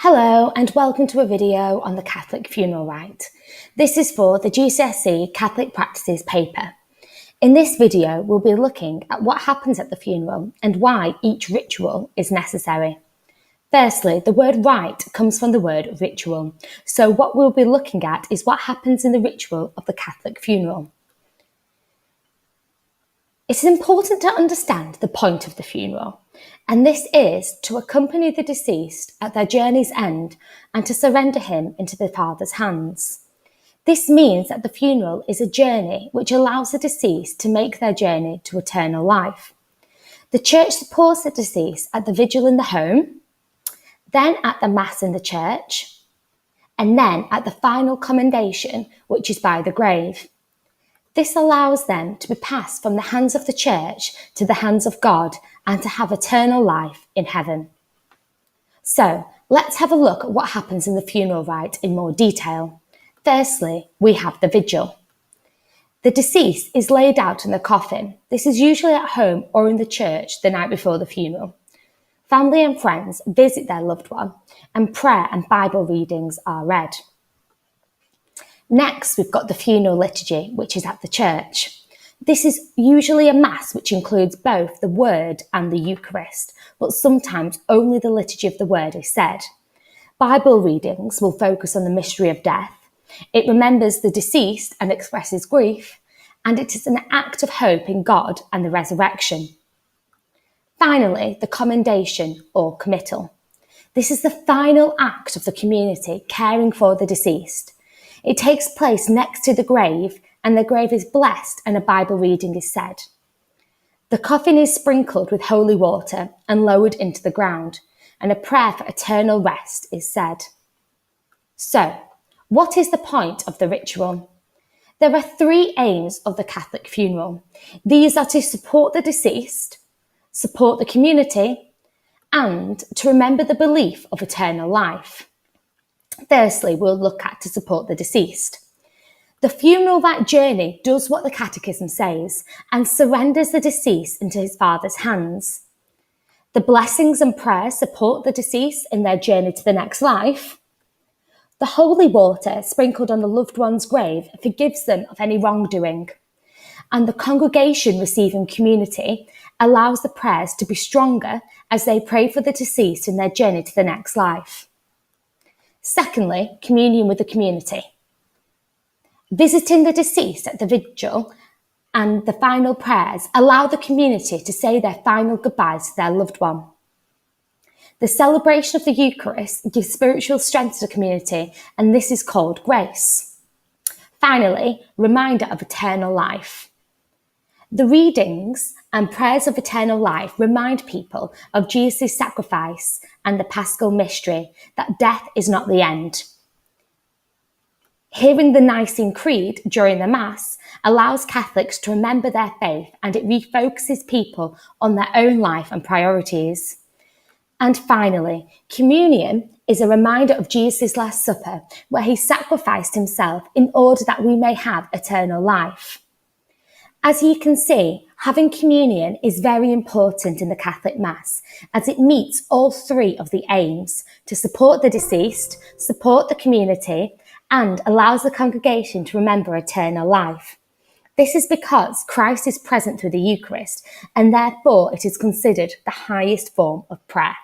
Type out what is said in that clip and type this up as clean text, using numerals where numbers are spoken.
Hello and welcome to a video on the Catholic funeral rite. This is for the GCSE Catholic Practices paper. In this video, we'll be looking at what happens at the funeral and why each ritual is necessary. Firstly, the word rite comes from the word ritual, so what we'll be looking at is what happens in the ritual of the Catholic funeral. It is important to understand the point of the funeral, and this is to accompany the deceased at their journey's end and to surrender him into the Father's hands. This means that the funeral is a journey which allows the deceased to make their journey to eternal life. The Church supports the deceased at the vigil in the home, then at the Mass in the church, and then at the final commendation, which is by the grave. This allows them to be passed from the hands of the Church to the hands of God and to have eternal life in heaven. So, let's have a look at what happens in the funeral rite in more detail. Firstly, we have the vigil. The deceased is laid out in the coffin. This is usually at home or in the church the night before the funeral. Family and friends visit their loved one, and prayer and Bible readings are read. Next, we've got the funeral liturgy, which is at the church. This is usually a Mass which includes both the Word and the Eucharist, but sometimes only the liturgy of the Word is said. Bible readings will focus on the mystery of death. It remembers the deceased and expresses grief, and it is an act of hope in God and the resurrection. Finally, the commendation or committal. This is the final act of the community caring for the deceased. It takes place next to the grave, and the grave is blessed and a Bible reading is said. The coffin is sprinkled with holy water and lowered into the ground, and a prayer for eternal rest is said. So, what is the point of the ritual? There are three aims of the Catholic funeral. These are to support the deceased, support the community, and to remember the belief of eternal life. Firstly, we'll look at to support the deceased. The funeral rite journey does what the Catechism says and surrenders the deceased into his Father's hands. The blessings and prayers support the deceased in their journey to the next life. The holy water sprinkled on the loved one's grave forgives them of any wrongdoing. And the congregation receiving community allows the prayers to be stronger as they pray for the deceased in their journey to the next life. Secondly, communion with the community. Visiting the deceased at the vigil and the final prayers allow the community to say their final goodbyes to their loved one. The celebration of the Eucharist gives spiritual strength to the community, and this is called grace. Finally, reminder of eternal life. The readings and prayers of eternal life remind people of Jesus' sacrifice and the Paschal mystery that death is not the end. Hearing the Nicene Creed during the Mass allows Catholics to remember their faith, and it refocuses people on their own life and priorities. And finally, communion is a reminder of Jesus' Last Supper, where he sacrificed himself in order that we may have eternal life. As you can see, having communion is very important in the Catholic Mass, as it meets all three of the aims to support the deceased, support the community, and allows the congregation to remember eternal life. This is because Christ is present through the Eucharist, and therefore it is considered the highest form of prayer.